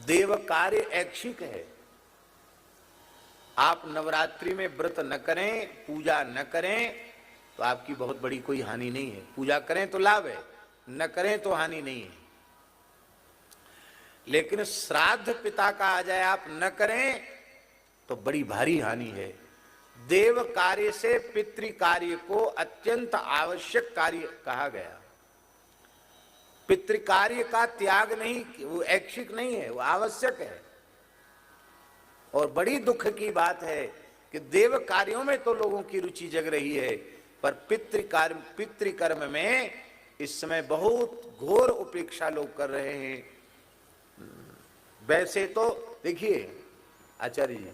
देव कार्य ऐच्छिक है। आप नवरात्रि में व्रत न करें, पूजा न करें तो आपकी बहुत बड़ी कोई हानि नहीं है। पूजा करें तो लाभ है, न करें तो हानि नहीं है। लेकिन श्राद्ध पिता का आ जाए आप न करें तो बड़ी भारी हानि है। देव कार्य से पितृ कार्य को अत्यंत आवश्यक कार्य कहा गया। पितृ कार्य का त्याग नहीं, वो ऐच्छिक नहीं है, वो आवश्यक है। और बड़ी दुख की बात है कि देव कार्यों में तो लोगों की रुचि जग रही है, पर पितृकर्म में इस समय बहुत घोर उपेक्षा लोग कर रहे हैं। वैसे तो देखिए आचार्य जी,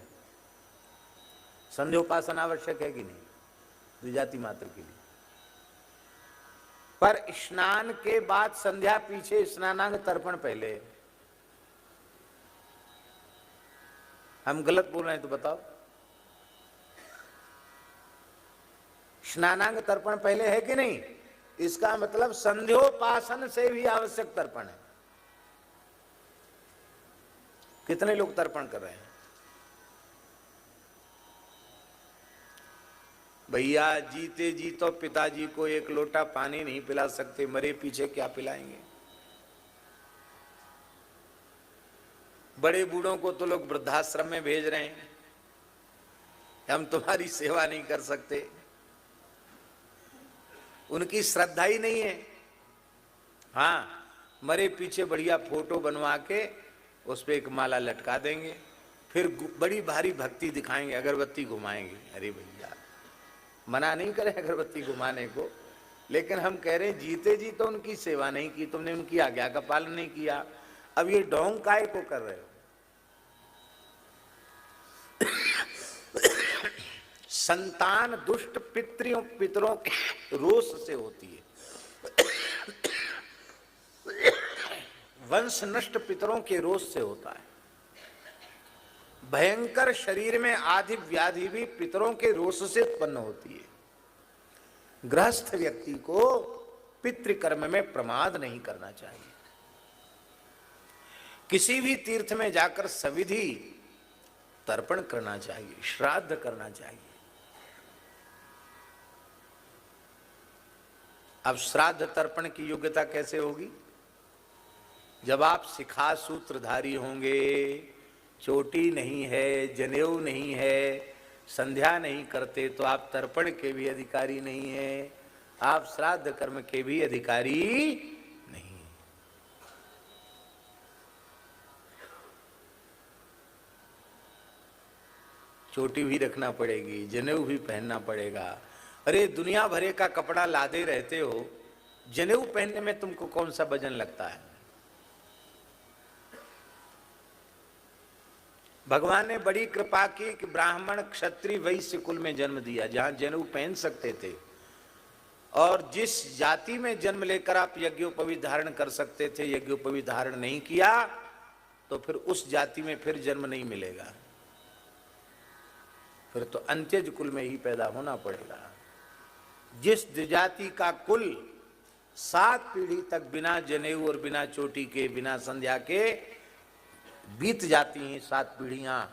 संध्योपासना आवश्यक है कि नहीं द्विजाति मात्र के लिए, पर स्नान के बाद संध्या पीछे, स्नानांग तर्पण पहले। हम गलत बोल रहे हैं तो बताओ। स्नानांग तर्पण पहले है कि नहीं? इसका मतलब संध्योपासन से भी आवश्यक तर्पण है। कितने लोग तर्पण कर रहे हैं? भैया जीते जी तो पिताजी को एक लोटा पानी नहीं पिला सकते, मरे पीछे क्या पिलाएंगे? बड़े बूढ़ों को तो लोग वृद्धाश्रम में भेज रहे हैं, हम तुम्हारी सेवा नहीं कर सकते। उनकी श्रद्धा ही नहीं है। हाँ, मरे पीछे बढ़िया फोटो बनवा के उस पर एक माला लटका देंगे, फिर बड़ी भारी भक्ति दिखाएंगे, अगरबत्ती घुमाएंगे। अरे भैया, मना नहीं करे अगरबत्ती घुमाने को, लेकिन हम कह रहे हैं जीते जी तो उनकी सेवा नहीं की तुमने, उनकी आज्ञा का पालन नहीं किया। अब ये ढोंग काय को कर रहे हो? संतान दुष्ट पितरों के रोष से होती है, वंश नष्ट पितरों के रोष से होता है। भयंकर शरीर में आदि व्याधि भी पितरों के रोष से उत्पन्न होती है। गृहस्थ व्यक्ति को पितृकर्म में प्रमाद नहीं करना चाहिए। किसी भी तीर्थ में जाकर सविधि तर्पण करना चाहिए, श्राद्ध करना चाहिए। अब श्राद्ध तर्पण की योग्यता कैसे होगी? जब आप शिखा सूत्रधारी होंगे, चोटी नहीं है, जनेऊ नहीं है, संध्या नहीं करते, तो आप तर्पण के भी अधिकारी नहीं है, आप श्राद्ध कर्म के भी अधिकारी नहीं। चोटी भी रखना पड़ेगी, जनेऊ भी पहनना पड़ेगा। अरे दुनिया भरे का कपड़ा लादे रहते हो, जनेऊ पहनने में तुमको कौन सा वजन लगता है? भगवान ने बड़ी कृपा की कि ब्राह्मण क्षत्रिय वैश्य कुल में जन्म दिया, जहां जनेऊ पहन सकते थे। और जिस जाति में जन्म लेकर आप यज्ञोपवीत धारण कर सकते थे, यज्ञोपवीत धारण नहीं किया तो फिर उस जाति में फिर जन्म नहीं मिलेगा, फिर तो अंत्यज कुल में ही पैदा होना पड़ेगा। जिस द्विजाति का कुल 7 पीढ़ी तक बिना जनेऊ और बिना चोटी के, बिना संध्या के बीत जाती हैं 7 पीढ़ियां,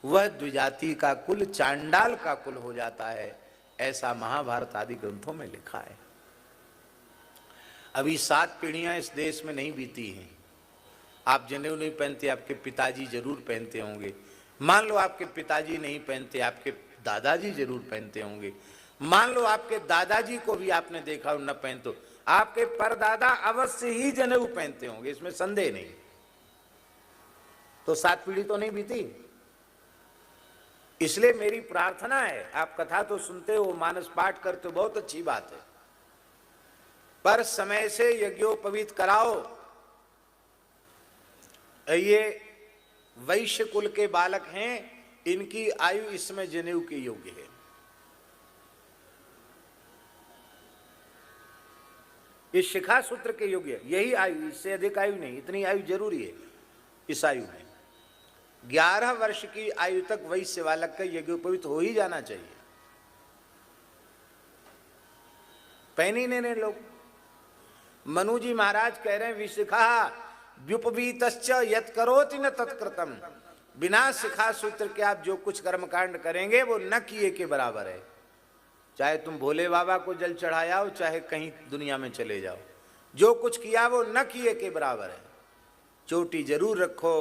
वह द्विजाति का कुल चांडाल का कुल हो जाता है, ऐसा महाभारत आदि ग्रंथों में लिखा है। अभी 7 पीढ़ियां इस देश में नहीं बीती हैं। आप जनेऊ नहीं पहनते, आपके पिताजी जरूर पहनते होंगे। मान लो आपके पिताजी नहीं पहनते, आपके दादाजी जरूर पहनते होंगे। मान लो आपके दादाजी को भी आपने देखा और न पहनते, आपके परदादा अवश्य ही जनेऊ पहनते होंगे, इसमें संदेह नहीं। तो 7 पीढ़ी तो नहीं बीती। इसलिए मेरी प्रार्थना है, आप कथा तो सुनते हो, मानस पाठ करते हो, बहुत अच्छी बात है, पर समय से यज्ञोपवीत कराओ। ये वैश्य कुल के बालक हैं, इनकी आयु इसमें जनेऊ के योग्य है। इस शिखा सूत्र के योग्य यही आयु, इससे अधिक आयु नहीं, इतनी आयु जरूरी है। इस आयु में 11 वर्ष की आयु तक वैश्य बालक का यज्ञोपवीत हो ही जाना चाहिए। पहन ही नहीं लोग। मनु जी महाराज कह रहे हैं विशिखा व्युपवीतश्च यत् करोति न तत्कृतम्, बिना सिखा सूत्र के आप जो कुछ कर्मकांड करेंगे वो न किए के बराबर है। चाहे तुम भोले बाबा को जल चढ़ाओ, चाहे कहीं दुनिया में चले जाओ, जो कुछ किया वो न किए के बराबर है। चोटी जरूर रखो,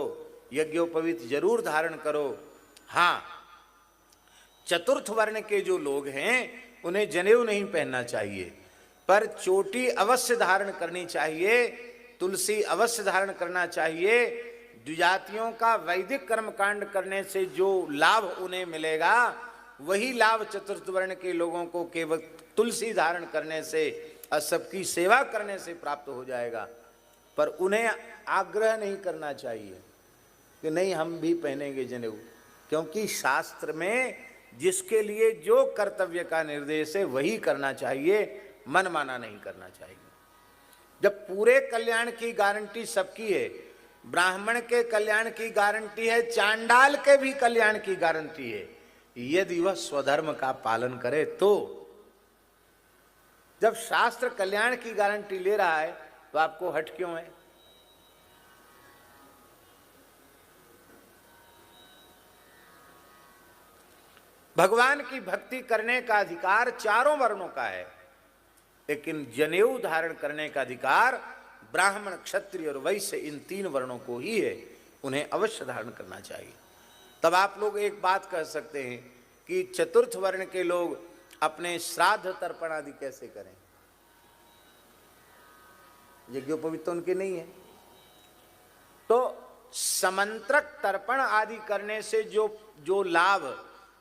यज्ञोपवीत जरूर धारण करो। हाँ, चतुर्थ वर्ण के जो लोग हैं उन्हें जनेऊ नहीं पहनना चाहिए, पर चोटी अवश्य धारण करनी चाहिए, तुलसी अवश्य धारण करना चाहिए। द्विजातियों का वैदिक कर्मकांड करने से जो लाभ उन्हें मिलेगा वही लाभ चतुर्थ वर्ण के लोगों को केवल तुलसी धारण करने से और सबकी सेवा करने से प्राप्त हो जाएगा। पर उन्हें आग्रह नहीं करना चाहिए कि नहीं हम भी पहनेंगे जनेऊ, क्योंकि शास्त्र में जिसके लिए जो कर्तव्य का निर्देश है वही करना चाहिए, मनमाना नहीं करना चाहिए। जब पूरे कल्याण की गारंटी सबकी है, ब्राह्मण के कल्याण की गारंटी है, चांडाल के भी कल्याण की गारंटी है, यदि वह स्वधर्म का पालन करे तो। जब शास्त्र कल्याण की गारंटी ले रहा है तो आपको हट क्यों है? भगवान की भक्ति करने का अधिकार चारों वर्णों का है, लेकिन जनेऊ धारण करने का अधिकार ब्राह्मण, क्षत्रिय और वैश्य इन तीन वर्णों को ही है। उन्हें अवश्य धारण करना चाहिए। तब आप लोग एक बात कह सकते हैं कि चतुर्थ वर्ण के लोग अपने श्राद्ध तर्पण आदि कैसे करें? यज्ञोपवीत तो उनके नहीं है, तो समंत्रक तर्पण आदि करने से जो लाभ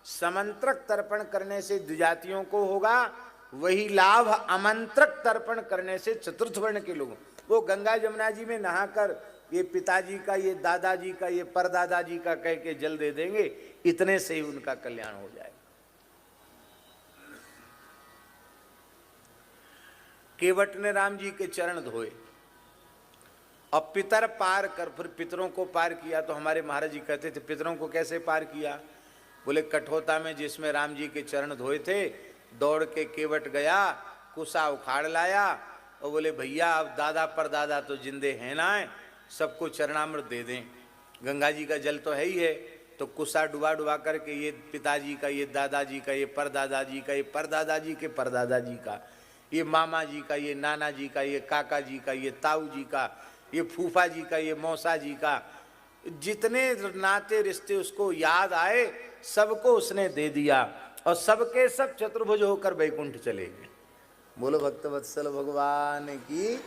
समंत्रक तर्पण करने से द्विजातियों को होगा, वही लाभ अमंत्रक तर्पण करने से चतुर्थ वर्ण के लोगों। वो गंगा जमुना जी में नहाकर ये पिताजी का, ये दादाजी का, ये परदादाजी का कह के जल दे देंगे, इतने से ही उनका कल्याण हो जाएगा। केवट ने राम जी के चरण धोए और पितर पार कर, फिर पितरों को पार किया। तो हमारे महाराज जी कहते थे पितरों को कैसे पार किया? बोले कठोता में जिसमें राम जी के चरण धोए थे, दौड़ के केवट गया, कुसा उखाड़ लाया और बोले भैया अब दादा परदादा तो जिंदे हैं ना, सबको चरणामृत दे दें, गंगा जी का जल तो है ही है। तो कुसा डुबा डुबा करके ये पिताजी का, ये दादाजी का, ये परदादाजी का, ये परदादाजी के परदादाजी का, ये मामा जी का, ये नाना जी का, ये काका जी का, ये ताऊ जी का, ये फूफा जी का, ये मौसा जी का, जितने नाते रिश्ते उसको याद आए सबको उसने दे दिया और सबके सब चतुर्भुज होकर वैकुंठ चले गए। बोलो भक्तवत्सल भगवान की।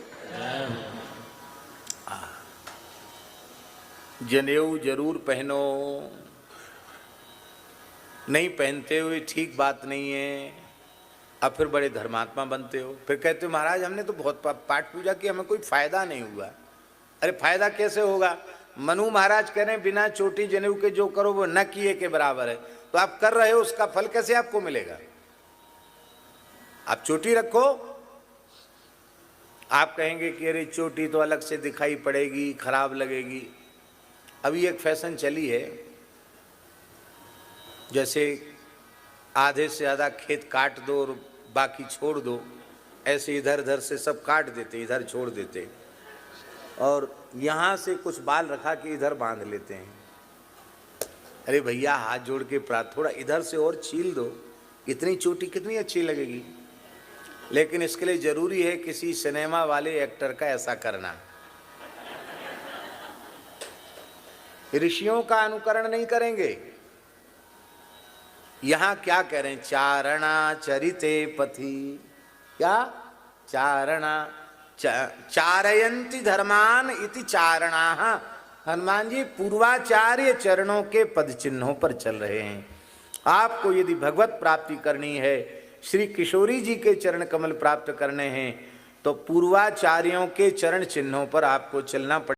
जनेऊ जरूर पहनो, नहीं पहनते हुए ठीक बात नहीं है। अब फिर बड़े धर्मात्मा बनते हो, फिर कहते हो महाराज हमने तो बहुत पाठ पूजा की, हमें कोई फायदा नहीं हुआ। अरे फायदा कैसे होगा? मनु महाराज कह रहे हैं बिना चोटी जनेऊ के जो करो वो न किए के बराबर है, तो आप कर रहे हो, उसका फल कैसे आपको मिलेगा? आप चोटी रखो, आप कहेंगे कि अरे चोटी तो अलग से दिखाई पड़ेगी, खराब लगेगी। अभी एक फैशन चली है, जैसे आधे से ज़्यादा खेत काट दो और बाकी छोड़ दो, ऐसे इधर उधर से सब काट देते, इधर छोड़ देते और यहाँ से कुछ बाल रखा कि इधर बांध लेते हैं। अरे भैया हाथ जोड़ के थोड़ा इधर से और छील दो, इतनी चोटी कितनी अच्छी लगेगी। लेकिन इसके लिए जरूरी है किसी सिनेमा वाले एक्टर का ऐसा करना। ऋषियों का अनुकरण नहीं करेंगे। यहां क्या कह रहे हैं? चारणा चरिते पथि, क्या चारणा चारयंती धर्मान इति चारणाः। हनुमान जी पूर्वाचार्य चरणों के पद चिन्हों पर चल रहे हैं। आपको यदि भगवत प्राप्ति करनी है, श्री किशोरी जी के चरण कमल प्राप्त करने हैं, तो पूर्वाचार्यों के चरण चिन्हों पर आपको चलना पड़ेगा।